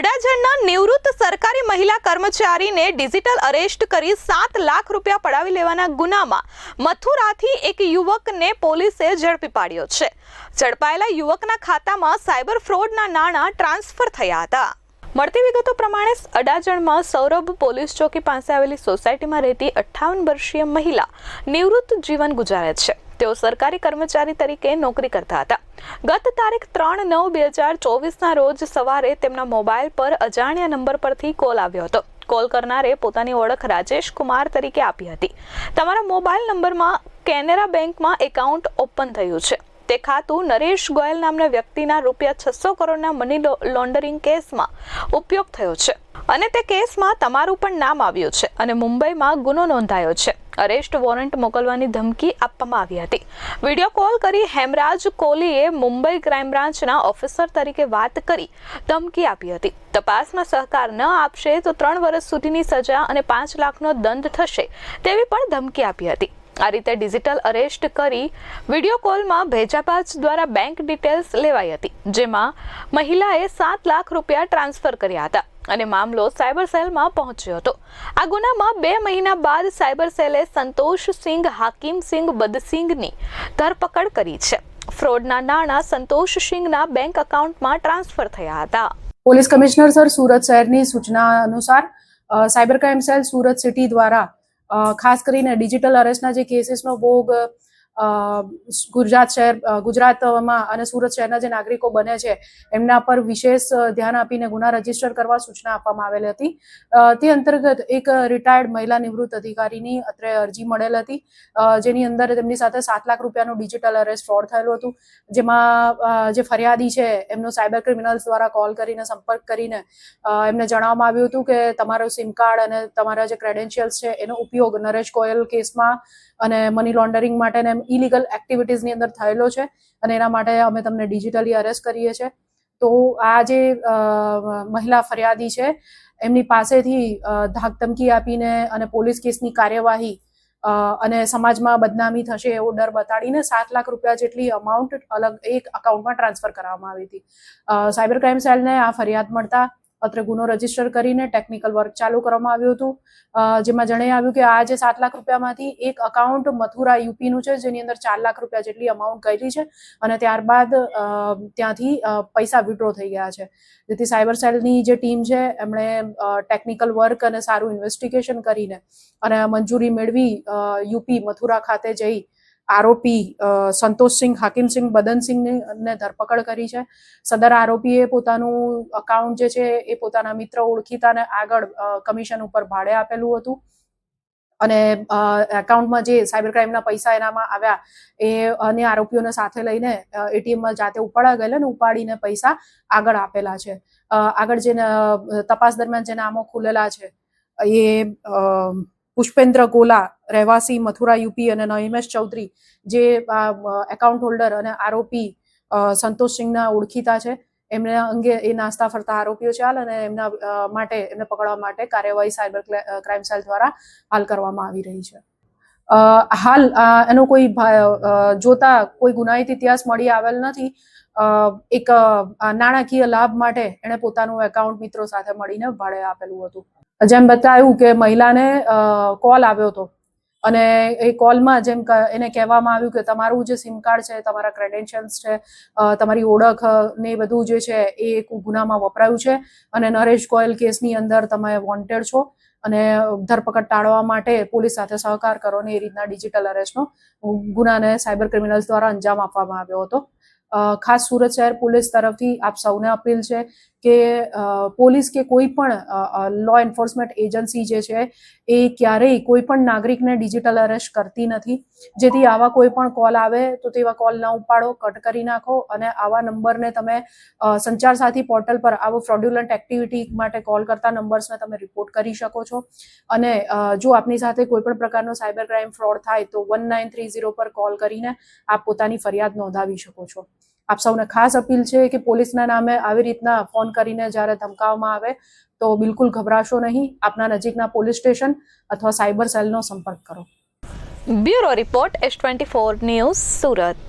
અડાજણના નિવૃત્ત સરકારી મહિલા કર્મચારીને ડિજિટલ અરેસ્ટ કરી 7 લાખ રૂપિયા પડાવી લેવાના ગુનામાં મથુરાથી એક યુવકને પોલીસે ઝડપી પાડ્યો છે। ઝડપાયેલા યુવકના ખાતામાં સાયબર ફ્રોડના નાણાં ટ્રાન્સફર થયા હતા। મળતી વિગતો પ્રમાણે અડાજણમાં સૌરભ પોલીસ ચોકી પાસે આવેલી સોસાયટીમાં રહેતી 58 વર્ષીય મહિલા નિવૃત્ત જીવન ગુજારે છે। તેઓ સરકારી કર્મચારી તરીકે નોકરી કરતા હતા। ગત તારીખ 3/9/2024ના રોજ સવારે તેમના મોબાઈલ પર અજાણ્યા નંબર પરથી કોલ આવ્યો હતો। કોલ કરનારે પોતાની ઓળખ રાજેશ કુમાર તરીકે આપી હતી। તમારા મોબાઈલ નંબરમાં કેનેરા બેંકમાં એકાઉન્ટ ઓપન થયું છે। તે ખાતું નરેશ ગોયલ નામના વ્યક્તિના ₹600 કરોડના મની લોન્ડરિંગ કેસમાં ઉપયોગ થયો છે અને તે કેસમાં તમારું પણ નામ આવ્યું છે અને મુંબઈમાં ગુનો નોંધાયો છે। અરેસ્ટ વોરંટ મોકલવાની ધમકી આપવામાં આવી હતી। વિડીયો કોલ કરી હેમરાજ કોહલીએ મુંબઈ ક્રાઇમ બ્રાન્ચના ઓફિસર તરીકે વાત કરી ધમકી આપી હતી। તપાસમાં સહકાર ન આપશે તો 3 વર્ષ સુધીની સજા અને 5 લાખનો દંડ થશે તેવી પણ ધમકી આપી હતી। આ રીતે ડિજિટલ અરેસ્ટ કરી વિડીયો કોલમાં ભેજાબાજ દ્વારા બેંક ડિટેલ્સ લેવાઈ હતી, જેમાં મહિલાએ 7 લાખ રૂપિયા ટ્રાન્સફર કર્યા હતા અને મામલો સાયબર સેલમાં પહોંચ્યો હતો। આ ગુનામાં 2 મહિના બાદ સાયબર સેલે સંતોષ સિંઘ હાકિમ સિંઘ બદસિંઘની ધરપકડ કરી છે। ફ્રોડના નાણાં સંતોષ સિંઘના બેંક એકાઉન્ટમાં ટ્રાન્સફર થયા હતા। પોલીસ કમિશનર સર સુરત શહેરની સૂચના અનુસાર cyber crime cell Surat city દ્વારા ખાસ કરીને ડિજિટલ અરેસ્ટના જે કેસીસનો ભોગ ગુજરાતમાં અને સુરત શહેરના જે નાગરિકો બને છે એમના પર વિશેષ ધ્યાન આપીને ગુના રજીસ્ટર કરવા સૂચના આપવામાં આવેલી હતી। તે અંતર્ગત એક રિટાયર્ડ મહિલા નિવૃત્ત અધિકારીની અત્રે અરજી મળેલ હતી, જેની અંદર તેમની સાથે 7 લાખ રૂપિયાનું ડિજિટલ અરેસ્ટ ફ્રોડ થયેલું હતું, જેમાં જે ફરિયાદી છે એમનો સાયબર ક્રિમિનલ્સ દ્વારા કોલ કરીને સંપર્ક કરીને એમને જણાવવામાં આવ્યું હતું કે તમારો સિમ કાર્ડ અને તમારા જે ક્રેડેન્શિયલ્સ છે એનો ઉપયોગ નરેશ ગોયલ કેસમાં અને મની લોન્ડરિંગ માટે ઇલીગલ એક્ટિવિટીઝની અંદર થયેલો છે અને એના માટે અમે તમને ડિજિટલી અરેસ્ટ કરીએ છીએ। તો આ જે મહિલા ફરિયાદી છે એમની પાસેથી ધાકધમકી આપીને અને પોલીસ કેસની કાર્યવાહી અને સમાજમાં બદનામી થશે એવો ડર બતાડીને 7 લાખ રૂપિયા જેટલી અમાઉન્ટ અલગ એક એકાઉન્ટમાં ટ્રાન્સફર કરવામાં આવી હતી। સાયબર ક્રાઇમ સેલને આ ફરિયાદ મળતા અત્રે ગુનો રજીસ્ટર કરીને ટેકનિકલ વર્ક ચાલુ કરવામાં આવ્યું હતું, જેમાં જણાઈ આવ્યું કે આ જે 7 લાખ રૂપિયામાંથી એક એકાઉન્ટ મથુરા યુપીનું છે, જેની અંદર 4 લાખ રૂપિયા જેટલી અમાઉન્ટ ગયેલી છે અને ત્યારબાદ ત્યાંથી પૈસા વિડ્રો થઈ ગયા છે। જેથી સાયબર સેલની જે ટીમ છે એમણે ટેકનિકલ વર્ક અને સારું ઇન્વેસ્ટિગેશન કરીને અને મંજૂરી મેળવી યુપી મથુરા ખાતે જઈ આરોપી સંતોષ સિંઘ હાકિમ સિંઘ બદનસિંઘને ધરપકડ કરી છે। સદર આરોપીએ પોતાનું અકાઉન્ટ જે છે એ પોતાના મિત્ર ઓળખીતાને આગળ કમિશન ઉપર ભાડે આપેલું હતું અને એકાઉન્ટમાં જે સાયબર ક્રાઇમના પૈસા એનામાં આવ્યા એ અન્ય આરોપીઓને સાથે લઈને એટીએમમાં જાતે ઉપાડા ગયેલા અને ઉપાડીને પૈસા આગળ આપેલા છે। આગળ જે તપાસ દરમિયાન જે નામો ખુલેલા છે એ પુષ્પેન્દ્ર ગોલા રહેવાસી મથુરા યુપી અને નહિમેશ ચૌધરી જે એકાઉન્ટ હોલ્ડર અને આરોપી સંતોષ સિંઘના ઓળખીતા છે, એમને અંગે એ નાસ્તા ફરતા આરોપીઓ છે અને એમને પકડવા માટે કાર્યવાહી સાયબર ક્રાઇમ સેલ દ્વારા હાલ કરવામાં આવી રહી છે। હાલ એનો કોઈ જોતા કોઈ ગુનાહિત ઇતિહાસ મળી આવેલ નથી। એક નાણાકીય લાભ માટે એણે પોતાનું એકાઉન્ટ મિત્રો સાથે મળીને ભાડે આપેલું હતું। જેમ બતાવ્યું કે મહિલાને કોલ આવ્યો હતો અને એ કોલમાં જેમ એને કહેવામાં આવ્યું કે તમારું જે સિમ કાર્ડ છે, તમારા ક્રેડેન્શિયલ્સ છે, તમારી ઓળખ ને બધું જે છે એ એક ગુનામાં વપરાયું છે અને નરેશ ગોયલ કેસની અંદર તમે વોન્ટેડ છો અને ધરપકડ ટાળવા માટે પોલીસ સાથે સહકાર કરો ને એ રીતના ડિજિટલ અરેસ્ટનો ગુનાને સાયબર ક્રિમિનલ્સ દ્વારા અંજામ આપવામાં આવ્યો હતો। ખાસ સુરત શહેર પોલીસ તરફથી આપ સૌને અપીલ છે કે પોલીસ કે કોઈ પણ લો એન્ફોર્સમેન્ટ એજન્સી જે છે એ ક્યારેય કોઈ પણ નાગરિકને ડિજિટલ અરેસ્ટ કરતી નથી। જેથી આવા કોઈ પણ કોલ આવે તો તેવા કોલ ન ઉપાડો, કટ કરી નાખો અને આવા નંબરને તમે સંચાર સાથી પોર્ટલ પર આવો ફ્રોડ્યુલન્ટ એક્ટિવિટી માટે કોલ કરતા નંબર્સને તમે રિપોર્ટ કરી શકો છો અને જો આપની સાથે કોઈ પણ પ્રકારનો સાયબર ક્રાઇમ ફ્રોડ થાય તો 1930 પર કોલ કરીને આપ પોતાની ફરિયાદ નોંધાવી શકો છો। આપ સૌને ખાસ અપીલ છે કે પોલીસના નામે આવી રીતના ફોન કરીને જ્યારે ધમકાવવામાં આવે તો બિલકુલ ગભરાશો નહીં, આપના નજીકના પોલીસ સ્ટેશન અથવા સાયબર સેલનો સંપર્ક કરો। Bureau report S24 news Surat.